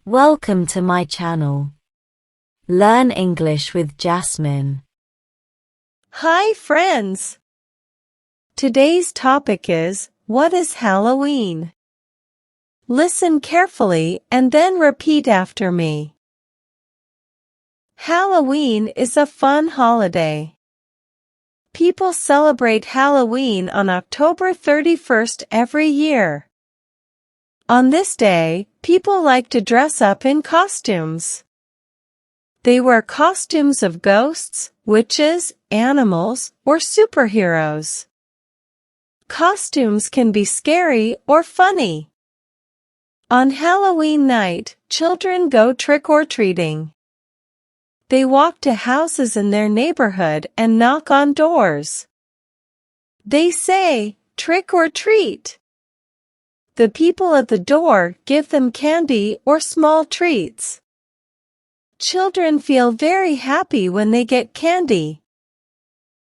Welcome to my channel. Learn English with Jasmine. Hi friends! Today's topic is, what is Halloween? Listen carefully and then repeat after me. Halloween is a fun holiday. People celebrate Halloween on October 31st every year. On this day, people like to dress up in costumes. They wear costumes of ghosts, witches, animals, or superheroes. Costumes can be scary or funny. On Halloween night, children go trick-or-treating. They walk to houses in their neighborhood and knock on doors. They say, "Trick or treat." The people at the door give them candy or small treats. Children feel very happy when they get candy.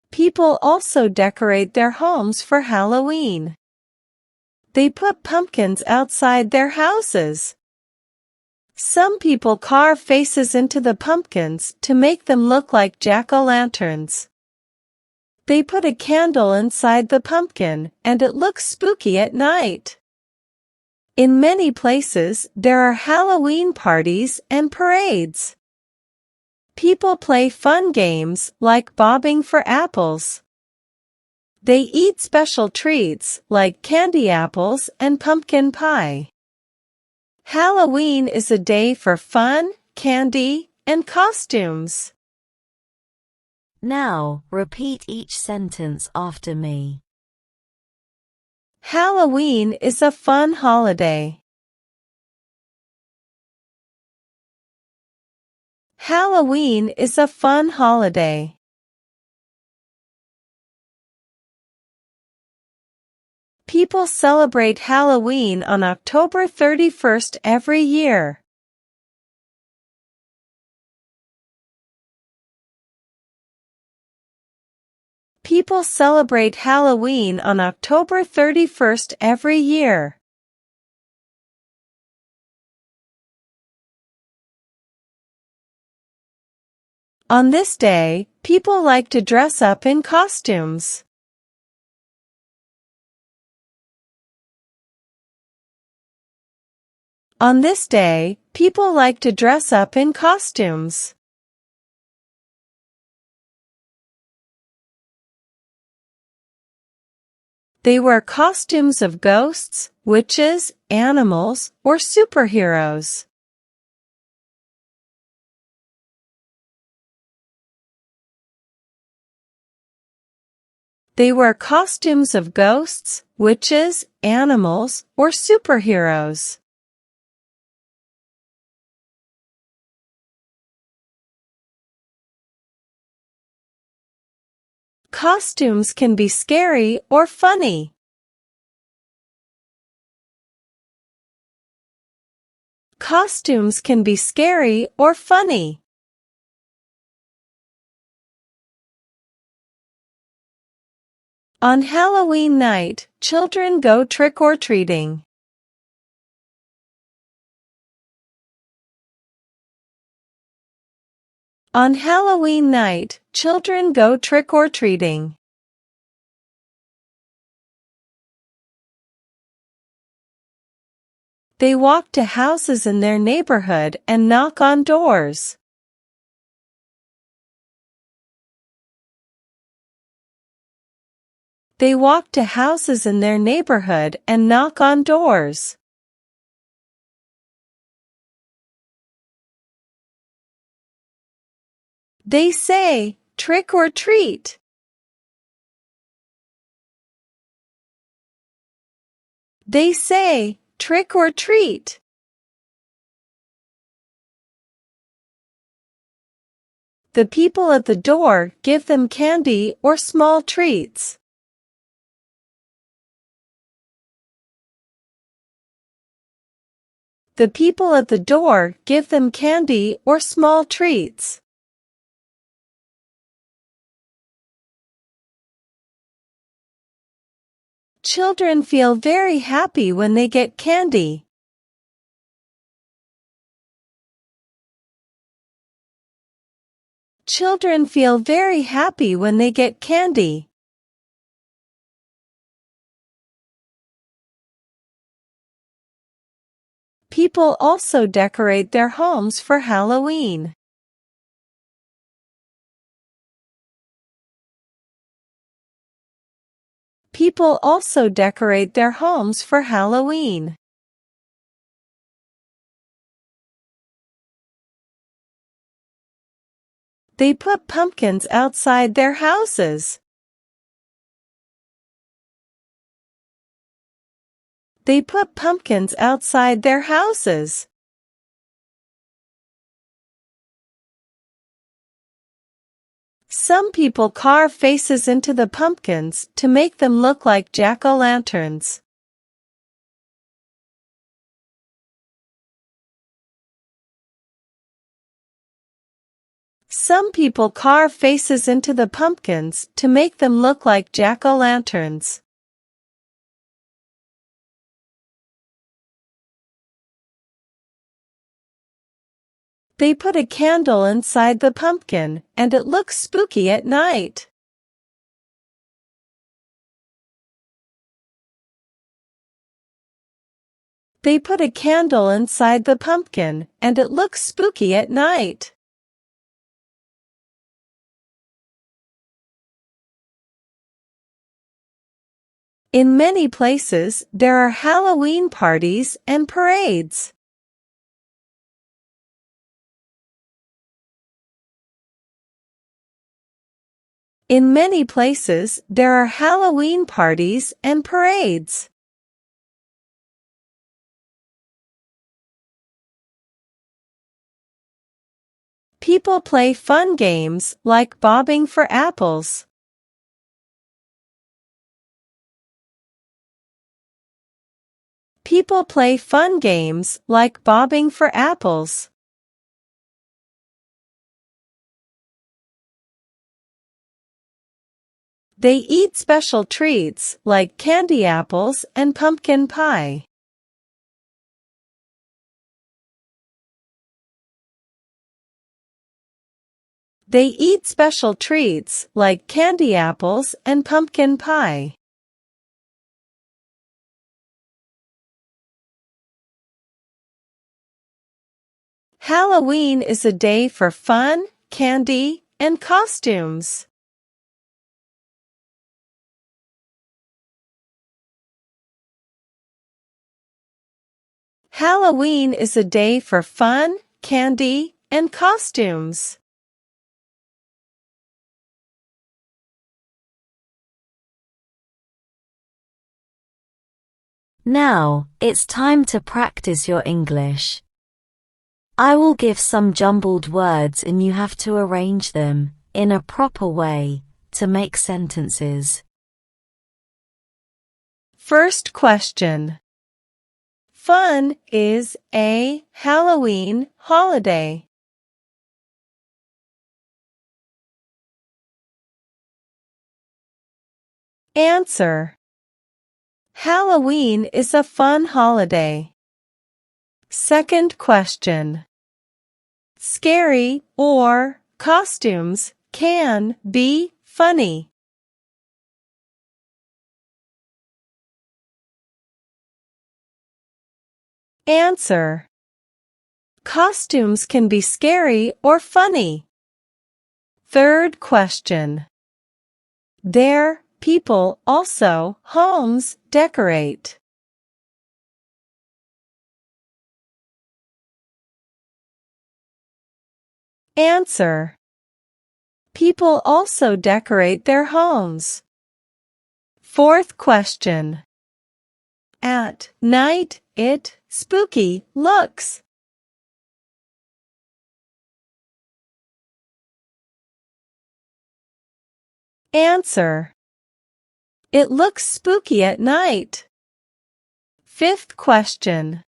People also decorate their homes for Halloween. They put pumpkins outside their houses. Some people carve faces into the pumpkins to make them look like jack-o'-lanterns. They put a candle inside the pumpkin and it looks spooky at night. In many places, there are Halloween parties and parades. People play fun games like bobbing for apples. They eat special treats like candy apples and pumpkin pie. Halloween is a day for fun, candy, and costumes. Now, repeat each sentence after me. Halloween is a fun holiday. Halloween is a fun holiday. People celebrate Halloween on October 31st every year. People celebrate Halloween on October 31st every year. On this day, people like to dress up in costumes. On this day, people like to dress up in costumes. They wear costumes of ghosts, witches, animals, or superheroes. They wear costumes of ghosts, witches, animals, or superheroes. Costumes can be scary or funny. Costumes can be scary or funny. On Halloween night, children go trick-or-treating. On Halloween night, children go trick-or-treating. They walk to houses in their neighborhood and knock on doors. They walk to houses in their neighborhood and knock on doors. They say, "Trick or treat." They say, "Trick or treat." The people at the door give them candy or small treats. The people at the door give them candy or small treats. Children feel very happy when they get candy. Children feel very happy when they get candy. People also decorate their homes for Halloween. People also decorate their homes for Halloween. They put pumpkins outside their houses. They put pumpkins outside their houses. Some people carve faces into the pumpkins to make them look like jack-o'-lanterns. Some people carve faces into the pumpkins to make them look like jack-o'-lanterns. They put a candle inside the pumpkin, and it looks spooky at night. They put a candle inside the pumpkin, and it looks spooky at night. In many places, there are Halloween parties and parades. In many places, there are Halloween parties and parades. People play fun games like bobbing for apples. People play fun games like bobbing for apples. They eat special treats like candy apples and pumpkin pie. They eat special treats like candy apples and pumpkin pie. Halloween is a day for fun, candy, and costumes. Halloween is a day for fun, candy, and costumes. Now, it's time to practice your English. I will give some jumbled words and you have to arrange them, in a proper way, to make sentences. First question. Fun is a Halloween holiday. Answer. Halloween is a fun holiday. Second question. Scary or costumes can be funny. Answer. Costumes can be scary or funny. Third question. There, people also homes decorate. Answer. People also decorate their homes. Fourth question. At night, it spooky looks. Answer. It looks spooky at night. Fifth question.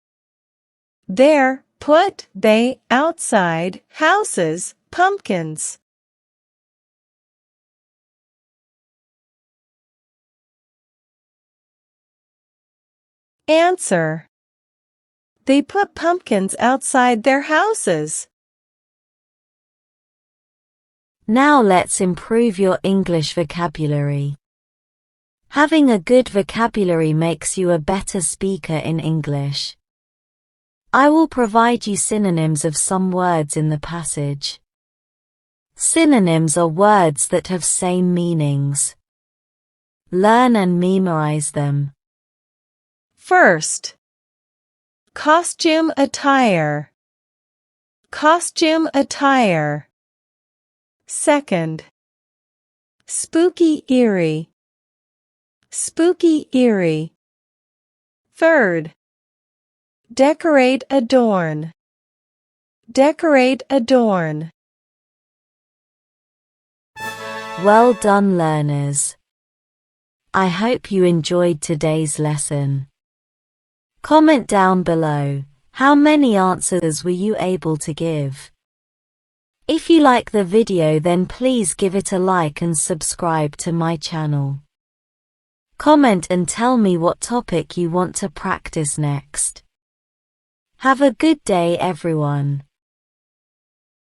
There, put they outside houses pumpkins. Answer. They put pumpkins outside their houses. Now let's improve your English vocabulary. Having a good vocabulary makes you a better speaker in English. I will provide you synonyms of some words in the passage. Synonyms are words that have same meanings. Learn and memorize them. First, costume attire. Costume attire. Second, spooky eerie. Spooky eerie. Third, decorate adorn. Decorate adorn. Well done, learners. I hope you enjoyed today's lesson. Comment down below, how many answers were you able to give? If you like the video, then please give it a like and subscribe to my channel. Comment and tell me what topic you want to practice next. Have a good day, everyone.